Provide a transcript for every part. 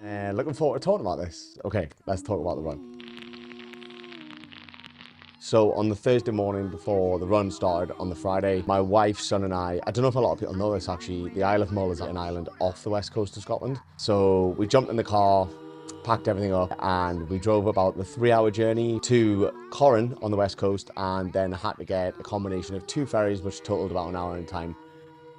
Looking forward to talking about this. Okay, let's talk about the run. So on the Thursday morning before the run started on the Friday, my wife, son and I don't know if a lot of people know this actually, the Isle of Mull is an island off the west coast of Scotland. So we jumped in the car, packed everything up, and we drove about the 3-hour journey to Corran on the west coast, and then had to get a combination of 2 ferries, which totaled about an hour in time,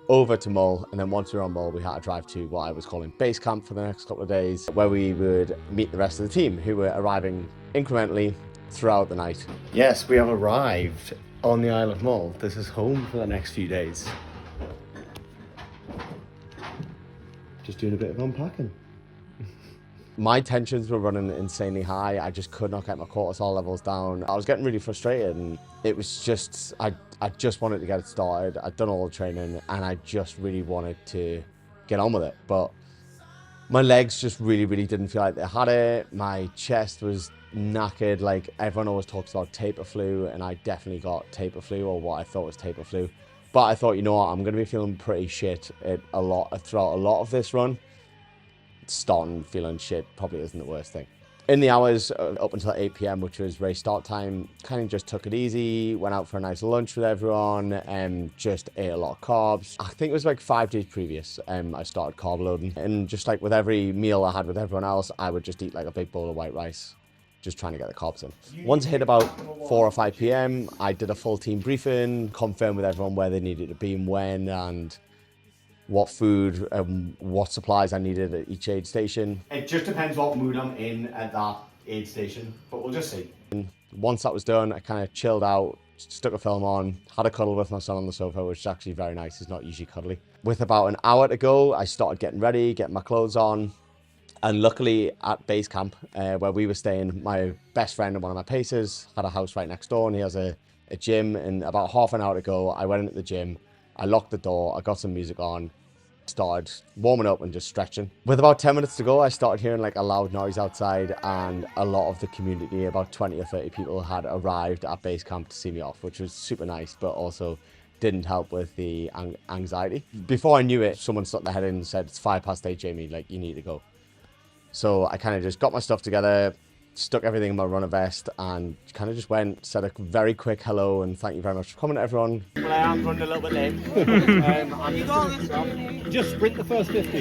over to Mull. And then once we were on Mull, we had to drive to what I was calling base camp for the next couple of days, where we would meet the rest of the team who were arriving incrementally throughout the night. Yes, we have arrived on the Isle of Mull. This is home for the next few days. Just doing a bit of unpacking. My tensions were running insanely high. I just could not get my cortisol levels down. I was getting really frustrated, and it was just, I just wanted to get it started. I'd done all the training and I just really wanted to get on with it. But my legs just really didn't feel like they had it. My chest was knackered. Like everyone always talks about taper flu, and I definitely got taper flu, or what I thought was taper flu. But I thought, you know what, I'm going to be feeling pretty shit throughout a lot of this run. Starting feeling shit probably isn't the worst thing. In the hours up until 8 p.m, which was race start time, kind of just took it easy, went out for a nice lunch with everyone, and just ate a lot of carbs. I think it was like 5 days previous, I started carb loading, and just like with every meal I had with everyone else, I would just eat like a big bowl of white rice, just trying to get the carbs in. Once it hit about 4 or 5 p.m, I did a full team briefing, confirmed with everyone where they needed to be and when, and what food and what supplies I needed at each aid station. It just depends what mood I'm in at that aid station, but we'll just see. And once that was done, I kind of chilled out, stuck a film on, had a cuddle with my son on the sofa, which is actually very nice. He's not usually cuddly. With about an hour to go, I started getting ready, getting my clothes on. And luckily at base camp, where we were staying, my best friend and one of my pacers had a house right next door, and he has a gym. And about half an hour to go, I went into the gym, I locked the door, I got some music on, started warming up and just stretching. With about 10 minutes to go, I started hearing like a loud noise outside, and a lot of the community, about 20 or 30 people, had arrived at base camp to see me off, which was super nice, but also didn't help with the anxiety. Before I knew it, someone stuck their head in and said, "It's 8:05, Jamie, like you need to go." So I kind of just got my stuff together, stuck everything in my runner vest, and kind of just went, said a very quick hello and thank you very much for coming, everyone. Well, I am running a little bit late. Just sprint the first 50.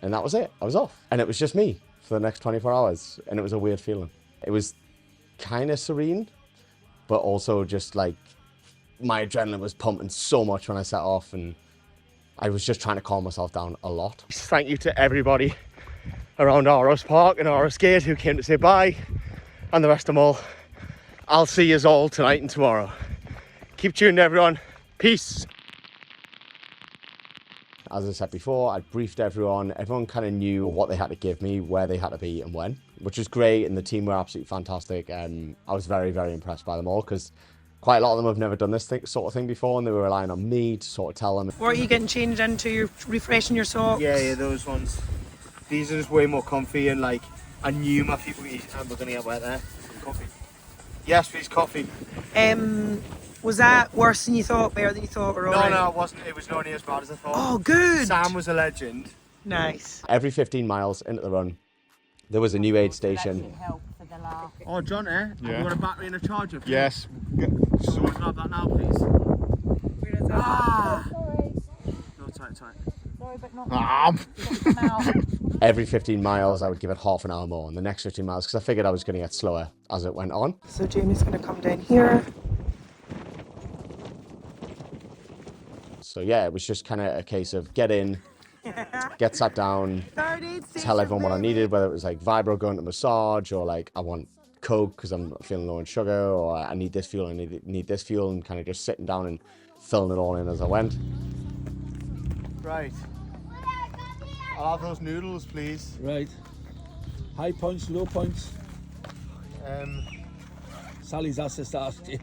And that was it. I was off. And it was just me for the next 24 hours. And it was a weird feeling. It was kind of serene, but also just like my adrenaline was pumping so much when I set off, and I was just trying to calm myself down a lot. Thank you to everybody around Aros Park and Aros Gate who came to say bye, and the rest of them all. I'll see you all tonight and tomorrow. Keep tuned, everyone. Peace. As I said before, I briefed everyone. Everyone kind of knew what they had to give me, where they had to be and when, which was great. And the team were absolutely fantastic. And I was very impressed by them all, because quite a lot of them have never done this sort of thing before, and they were relying on me to sort of tell them. What are you getting changed into? You're refreshing your socks? Yeah, those ones. These are just way more comfy, and like I knew my feet were going to get wet there. Coffee. Yes, please, coffee. Was that worse than you thought, better than you thought? Or No, it wasn't. It was not as bad as I thought. Oh, good. Sam was a legend. Nice. Every 15 miles into the run, there was a new aid station. Oh, John, Yeah. Have you got a battery and a charger? Yes. Someone grab that now, please. Sorry. No, tight. Sorry, but not. Ah. Every 15 miles, I would give it half an hour more, and the next 15 miles, because I figured I was going to get slower as it went on. So Jamie's going to come down here. So yeah, it was just kind of a case of get in, get sat down, tell everyone what I needed, whether it was like Vibro going to massage, or like I want Coke because I'm feeling low in sugar, or I need this fuel, I need this fuel, and kind of just sitting down and filling it all in as I went. Right. I'll have those noodles, please. Right. High points, low points. Sally's asked us to ask you.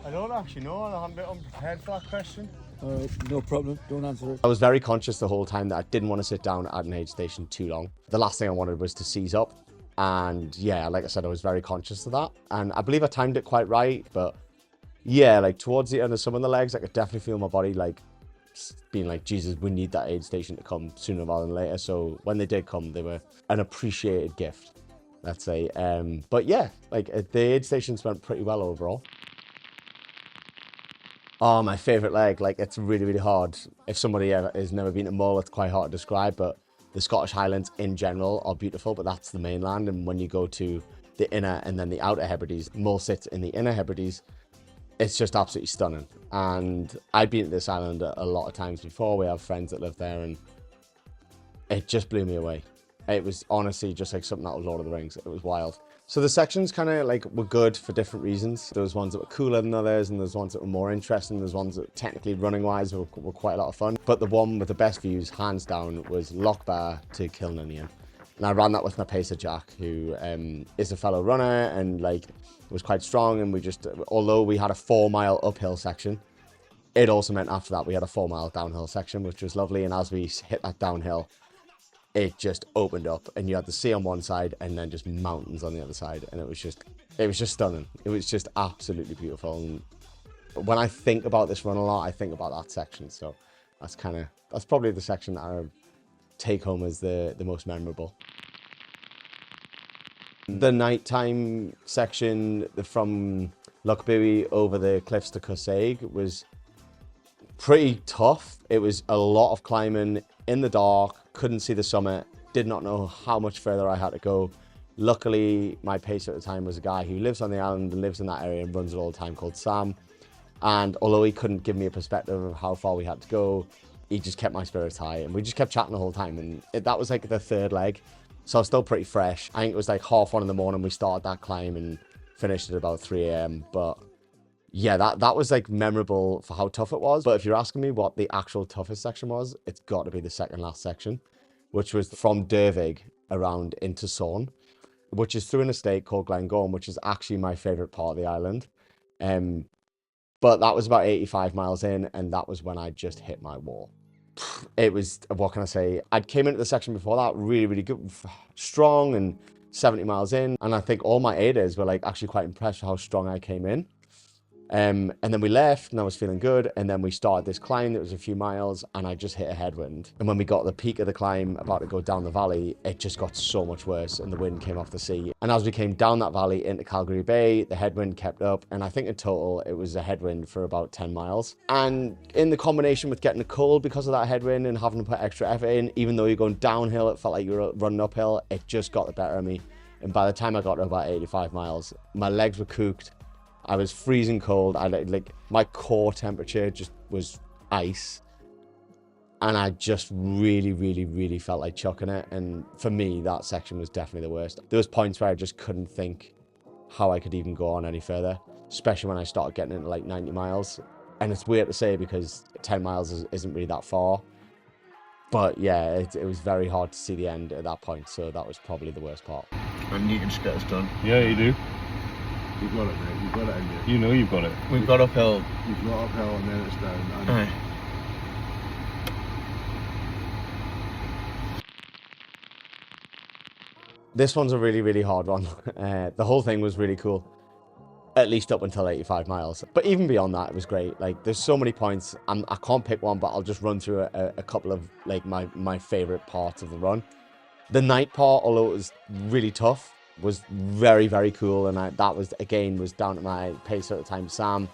I don't actually know. I'm a bit unprepared for that question. All right, no problem. Don't answer it. I was very conscious the whole time that I didn't want to sit down at an aid station too long. The last thing I wanted was to seize up. And yeah, like I said, I was very conscious of that. And I believe I timed it quite right, but Yeah, like towards the end of some of the legs, I could definitely feel my body like being like, Jesus, we need that aid station to come sooner rather than later. So when they did come, they were an appreciated gift, let's say. But yeah, like the aid stations went pretty well overall. Oh, my favorite leg. Like, it's really, really hard. If somebody has never been to Mull, it's quite hard to describe, but the Scottish Highlands in general are beautiful, but that's the mainland. And when you go to the inner and then the outer Hebrides, Mull sits in the inner Hebrides, it's just absolutely stunning. And I've been to this island a lot of times before. We have friends that live there, and it just blew me away. It was honestly just like something out of Lord of the Rings. It was wild. So the sections kind of like were good for different reasons. There was ones that were cooler than others, and there's ones that were more interesting. There's ones that technically running wise were quite a lot of fun. But the one with the best views, hands down, was Lochbar to Kilninian. And I ran that with my pacer Jack, who is a fellow runner and like was quite strong. And we just, although we had a 4-mile uphill section, it also meant after that we had a 4-mile downhill section, which was lovely. And as we hit that downhill, it just opened up and you had the sea on one side and then just mountains on the other side. And it was just stunning. It was just absolutely beautiful. And when I think about this run a lot, I think about that section. So that's probably the section that I take home as the most memorable. The nighttime section from Lochbuie over the cliffs to Cusaig was pretty tough. It was a lot of climbing in the dark, couldn't see the summit, did not know how much further I had to go. Luckily, my pacer at the time was a guy who lives on the island and lives in that area and runs it all the time, called Sam. And although he couldn't give me a perspective of how far we had to go, he just kept my spirits high, and we just kept chatting the whole time. And that was like the third leg, so I was still pretty fresh. I think it was like 1:30 in the morning we started that climb and finished at about 3 a.m. But yeah, that was like memorable for how tough it was. But if you're asking me what the actual toughest section was, it's got to be the second last section, which was from Dervig around into Saughan, which is through an estate called Glengorm, which is actually my favorite part of the island. But that was about 85 miles in, and that was when I just hit my wall. It was, what can I say? I came into the section before that really, really good, strong, and 70 miles in. And I think all my aiders were like actually quite impressed with how strong I came in. And then we left and I was feeling good. And then we started this climb that was a few miles and I just hit a headwind. And when we got to the peak of the climb, about to go down the valley, it just got so much worse and the wind came off the sea. And as we came down that valley into Calgary Bay, the headwind kept up. And I think in total, it was a headwind for about 10 miles. And in the combination with getting a cold because of that headwind and having to put extra effort in, even though you're going downhill, it felt like you were running uphill, it just got the better of me. And by the time I got to about 85 miles, my legs were cooked. I was freezing cold. My core temperature just was ice. And I just really, really, really felt like chucking it. And for me, that section was definitely the worst. There was points where I just couldn't think how I could even go on any further, especially when I started getting into like 90 miles. And it's weird to say because 10 miles isn't really that far. But yeah, it was very hard to see the end at that point. So that was probably the worst part. And you can just get us done. Yeah, you do. You've got it, mate. You've got it in you. You know you've got it. We've got uphill. You've got uphill and then it's down. And Aye. This one's a really, really hard one. The whole thing was really cool, at least up until 85 miles. But even beyond that, it was great. Like, there's so many points. I can't pick one, but I'll just run through a couple of like my favorite parts of the run. The night part, although it was really tough, was very, very cool. And that was down to my pacer at the time, Sam.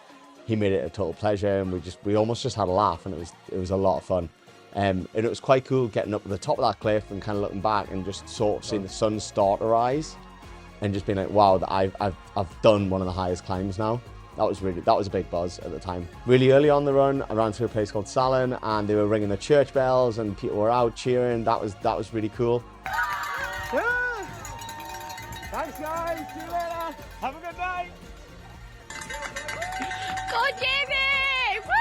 He made it a total pleasure, and we almost just had a laugh, and it was a lot of fun. And it was quite cool getting up to the top of that cliff and kind of looking back and just sort of seeing the sun start to rise, and just being like, wow, that I've done one of the highest climbs now. That was a big buzz at the time. Really early on the run, I ran through a place called Salin, and they were ringing the church bells, and people were out cheering. That was really cool. Yeah. Thanks, guys. See you later. Have a good night. Go, Jamie! Woo!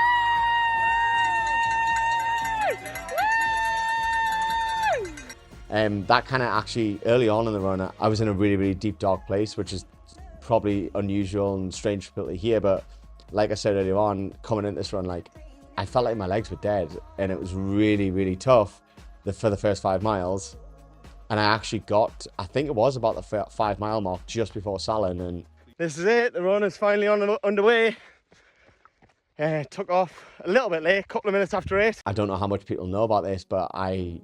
Woo! That kind of actually, early on in the run, I was in a really, really deep, dark place, which is probably unusual and strange for people to hear. But like I said earlier on, coming into this run, like, I felt like my legs were dead, and it was really, really tough for the first 5 miles. And I actually I think it was about the 5 mile mark just before Salin, and This is it. The run is finally underway. Took off a little bit late, a couple of minutes after 8. I don't know how much people know about this, but I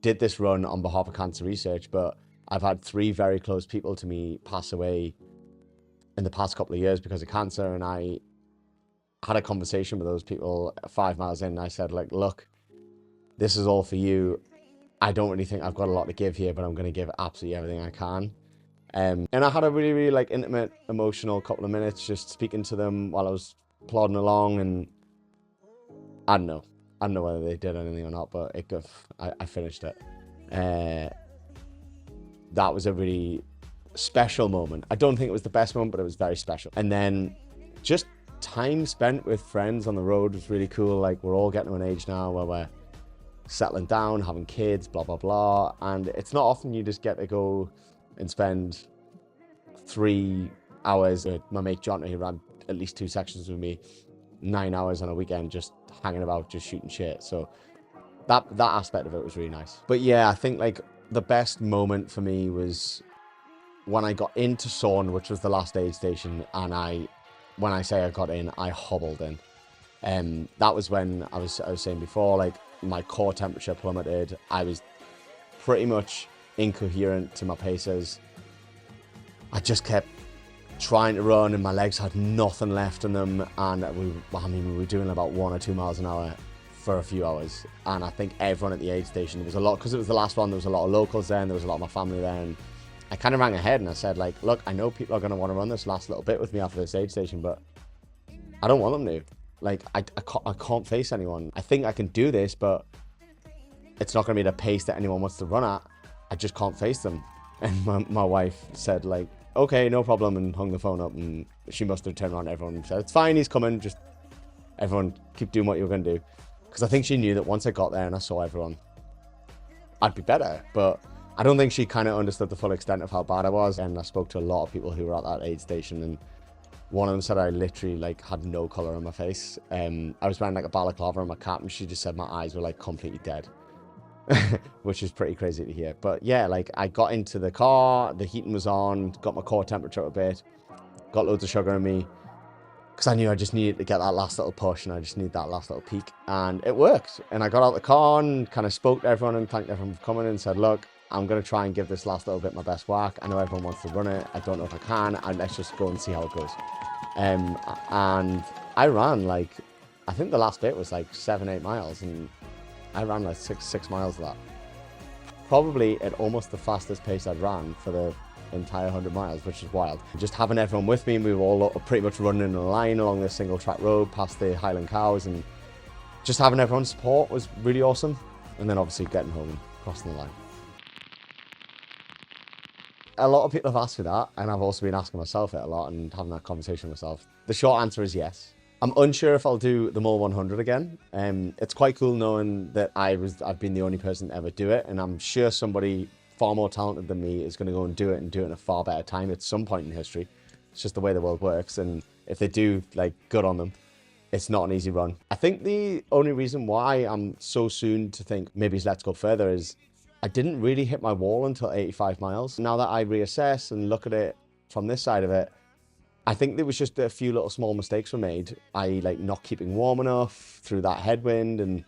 did this run on behalf of Cancer Research, but I've had 3 very close people to me pass away in the past couple of years because of cancer, and I had a conversation with those people 5 miles in, and I said, like, look, this is all for you. I don't really think I've got a lot to give here, but I'm going to give absolutely everything I can. And I had a really, really like intimate, emotional couple of minutes just speaking to them while I was plodding along, and I don't know whether they did anything or not, but I finished it. That was a really special moment. I don't think it was the best moment, but it was very special. And then just time spent with friends on the road was really cool. Like, we're all getting to an age now where we're settling down, having kids, blah, blah, blah. And it's not often you just get to go and spend 3 hours with my mate John, who ran at least 2 sections with me, 9 hours on a weekend, just hanging about, just shooting shit. So that aspect of it was really nice. But yeah, I think like the best moment for me was when I got into Sawn, which was the last aid station, and when I say I got in, I hobbled in. That was when I was saying before, like, my core temperature plummeted. I was pretty much incoherent to my paces. I just kept trying to run and my legs had nothing left in them, and we were doing about 1 or 2 miles an hour for a few hours. And I think everyone at the aid station, there was a lot, because it was the last one, there was a lot of locals there, and there was a lot of my family there, and I kind of rang ahead and I said, like, look, I know people are going to want to run this last little bit with me after this aid station, but I don't want them to. Like, I can't face anyone. I think I can do this, but it's not going to be the pace that anyone wants to run at. I just can't face them. And my wife said, like, okay, no problem, and hung the phone up, and she must have turned around to everyone and said, it's fine, he's coming, just everyone keep doing what you're going to do. Because I think she knew that once I got there and I saw everyone, I'd be better. But I don't think she kind of understood the full extent of how bad I was. And I spoke to a lot of people who were at that aid station, and one of them said I literally like had no color on my face. I was wearing like a balaclava and my cap, and she just said my eyes were like completely dead. Which is pretty crazy to hear. But yeah, like, I got into the car, the heating was on, got my core temperature up a bit, got loads of sugar in me, because I knew I just needed to get that last little push, and I just needed that last little peak, and it worked. And I got out the car and kind of spoke to everyone and thanked everyone for coming, and said, look, I'm going to try and give this last little bit my best whack. I know everyone wants to run it. I don't know if I can, and let's just go and see how it goes. And I ran, like, I think the last bit was like 7-8 miles, and I ran like 6 miles of that. Probably at almost the fastest pace I'd ran for the entire 100 miles, which is wild. Just having everyone with me, we were all pretty much running in a line along this single track road past the Highland Cows, and just having everyone's support was really awesome. And then obviously getting home and crossing the line. A lot of people have asked me that, and I've also been asking myself it a lot and having that conversation with myself. The short answer is yes. I'm unsure if I'll do the Mole 100 again. It's quite cool knowing that I've been the only person to ever do it, and I'm sure somebody far more talented than me is going to go and do it in a far better time at some point in history. It's just the way the world works, and if they do, like, good on them. It's not an easy run. I think the only reason why I'm so soon to think maybe let's go further is I didn't really hit my wall until 85 miles. Now that I reassess and look at it from this side of it, I think there was just a few little small mistakes were made. Like not keeping warm enough through that headwind, and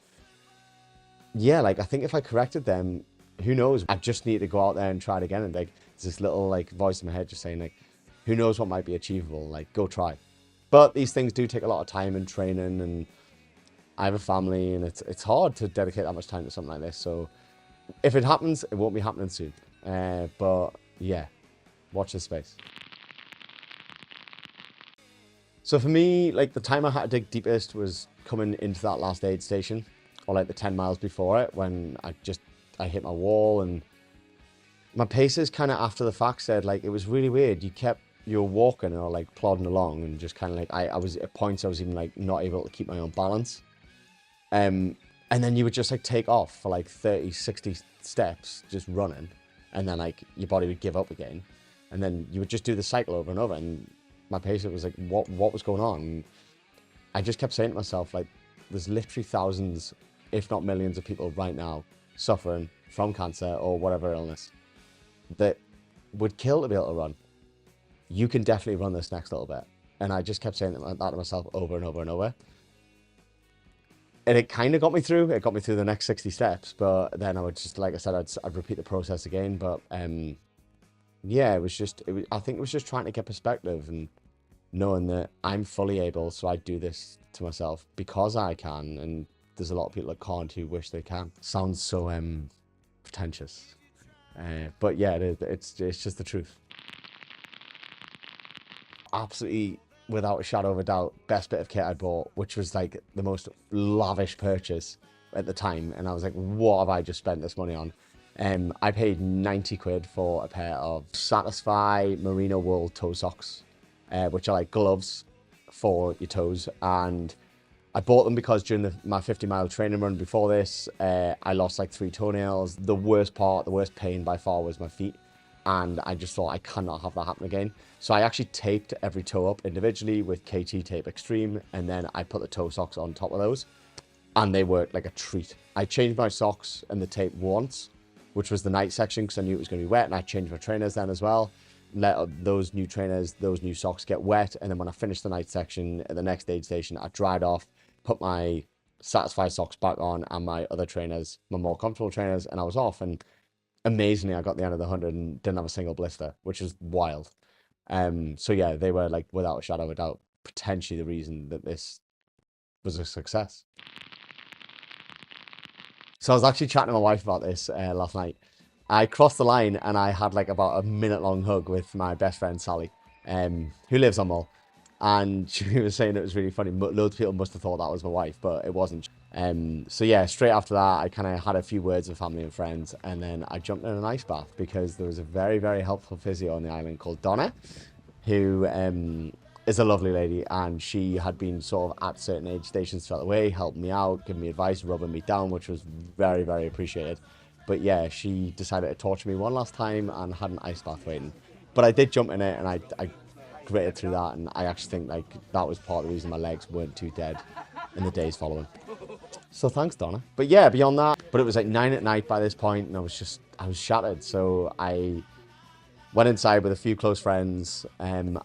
yeah, like, I think if I corrected them, who knows? I just need to go out there and try it again. And like, there's this little like voice in my head just saying, like, who knows what might be achievable? Like, go try. But these things do take a lot of time and training, and I have a family, and it's hard to dedicate that much time to something like this. So if it happens, it won't be happening soon. But yeah, watch this space. So for me, like, the time I had to dig deepest was coming into that last aid station, or like the 10 miles before it, when I hit my wall. And my paces kind of after the fact said, like, it was really weird. You were walking or like plodding along, and just kind of like, I was at points I was even like not able to keep my own balance. And then you would just like take off for like 30, 60 steps just running, and then like your body would give up again, and then you would just do the cycle over and over. And my pacer was like, what was going on? And I just kept saying to myself, like, there's literally thousands, if not millions of people right now suffering from cancer or whatever illness that would kill to be able to run. You can definitely run this next little bit. And I just kept saying that to myself over and over and over. And it kind of got me through. It got me through the next 60 steps. But then I would just, like I said, I'd repeat the process again. But yeah, I think it was just trying to get perspective and knowing that I'm fully able. So I do this to myself because I can. And there's a lot of people that can't who wish they can. Sounds so pretentious. But yeah, it's just the truth. Absolutely, without a shadow of a doubt, best bit of kit I bought, which was like the most lavish purchase at the time. And I was like, what have I just spent this money on? I paid 90 quid for a pair of Satisfy Merino wool toe socks, which are like gloves for your toes. And I bought them because during my 50-mile training run before this, I lost like 3 toenails. The worst pain by far was my feet. And I just thought I cannot have that happen again. So I actually taped every toe up individually with KT Tape Extreme. And then I put the toe socks on top of those. And they worked like a treat. I changed my socks and the tape once, which was the night section because I knew it was going to be wet. And I changed my trainers then as well. Let those new trainers, those new socks get wet. And then when I finished the night section at the next aid station, I dried off, put my Satisfy socks back on and my other trainers, my more comfortable trainers, and I was off. And amazingly, I got the end of the 100 and didn't have a single blister, which is wild. So yeah, they were like, without a shadow of a doubt, potentially the reason that this was a success. So I was actually chatting to my wife about this last night. I crossed the line and I had like about a minute-long hug with my best friend, Sally, who lives on Mull. And she was saying it was really funny. Loads of people must have thought that was my wife, but it wasn't. So yeah, straight after that, I kind of had a few words with family and friends, and then I jumped in an ice bath because there was a very, very helpful physio on the island called Donna, who is a lovely lady, and she had been sort of at certain age stations throughout the way, helping me out, giving me advice, rubbing me down, which was very, very appreciated. But yeah, she decided to torture me one last time and had an ice bath waiting. But I did jump in it, and I gritted through that, and I actually think like that was part of the reason my legs weren't too dead in the days following. So thanks, Donna. But yeah, beyond that, but it was like 9 at night by this point, and I was shattered. So I went inside with a few close friends and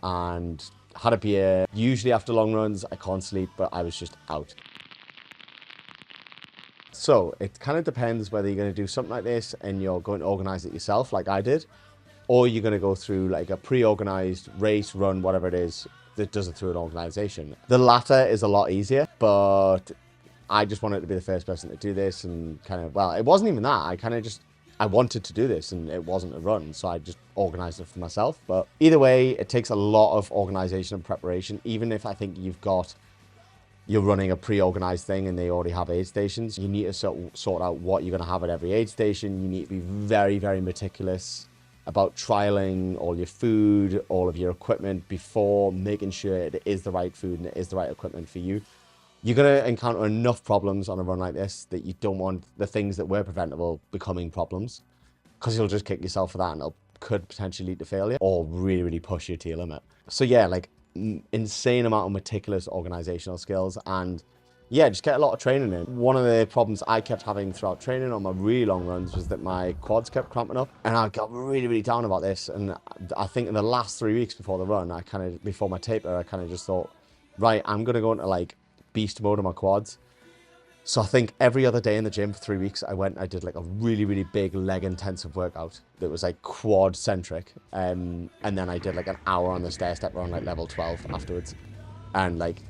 had a beer. Usually after long runs, I can't sleep, but I was just out. So it kind of depends whether you're going to do something like this and you're going to organize it yourself like I did, or you're going to go through like a pre-organized race, run, whatever it is that does it through an organization. The latter is a lot easier, but I just wanted to be the first person to do this, and kind of, well, it wasn't even that. I wanted to do this, and it wasn't a run, so I just organized it for myself. But either way, it takes a lot of organization and preparation. Even if I think you're running a pre-organized thing and they already have aid stations, you need to sort out what you're going to have at every aid station. You need to be very, very meticulous about trialing all your food, all of your equipment before making sure it is the right food and it is the right equipment for you. You're going to encounter enough problems on a run like this that you don't want the things that were preventable becoming problems, because you'll just kick yourself for that and it could potentially lead to failure or really, really push you to your limit. So yeah, like insane amount of meticulous organizational skills, and yeah, just get a lot of training in. One of the problems I kept having throughout training on my really long runs was that my quads kept cramping up, and I got really, really down about this. And I think in the last 3 weeks before the run, before my taper, I kind of just thought, right, I'm going to go into like beast mode on my quads. So I think every other day in the gym for 3 weeks, I did like a really, really big leg intensive workout that was like quad centric. And then I did like an hour on the stair stepper on like level 12 afterwards. And like,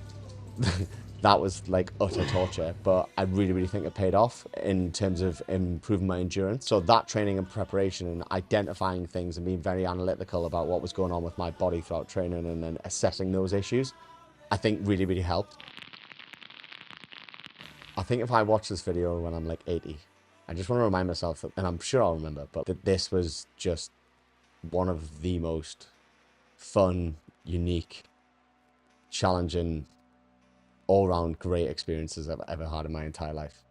that was like utter torture, but I really, really think it paid off in terms of improving my endurance. So that training and preparation and identifying things and being very analytical about what was going on with my body throughout training and then assessing those issues, I think really, really helped. I think if I watch this video when I'm like 80, I just want to remind myself that, and I'm sure I'll remember, but that this was just one of the most fun, unique, challenging, all-round great experiences I've ever had in my entire life.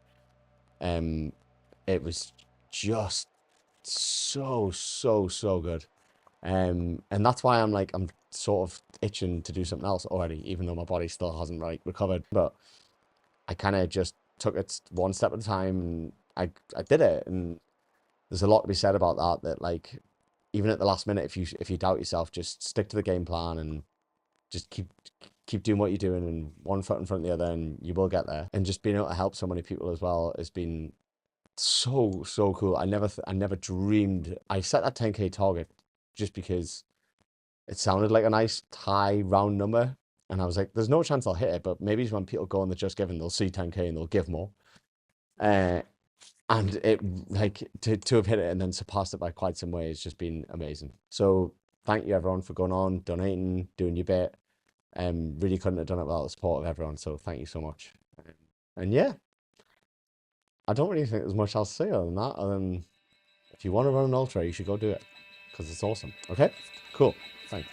It was just so good. And that's why I'm sort of itching to do something else already, even though my body still hasn't like recovered. But I kind of just took it one step at a time, and I did it. And there's a lot to be said about that like even at the last minute, if you doubt yourself, just stick to the game plan and just keep doing what you're doing and one foot in front of the other, and you will get there. And just being able to help so many people as well has been so cool. I never dreamed. I set that 10K target just because it sounded like a nice high round number, and I was like, there's no chance I'll hit it, but maybe when people go on the Just Giving, they'll see 10K and they'll give more. And it, like, to have hit it and then surpassed it by quite some way has just been amazing. So thank you everyone for going on, donating, doing your bit. Really couldn't have done it without the support of everyone, so thank you so much. And yeah, I don't really think there's much else to say other than that, other than if you want to run an ultra, you should go do it, because it's awesome. Okay, cool, thanks.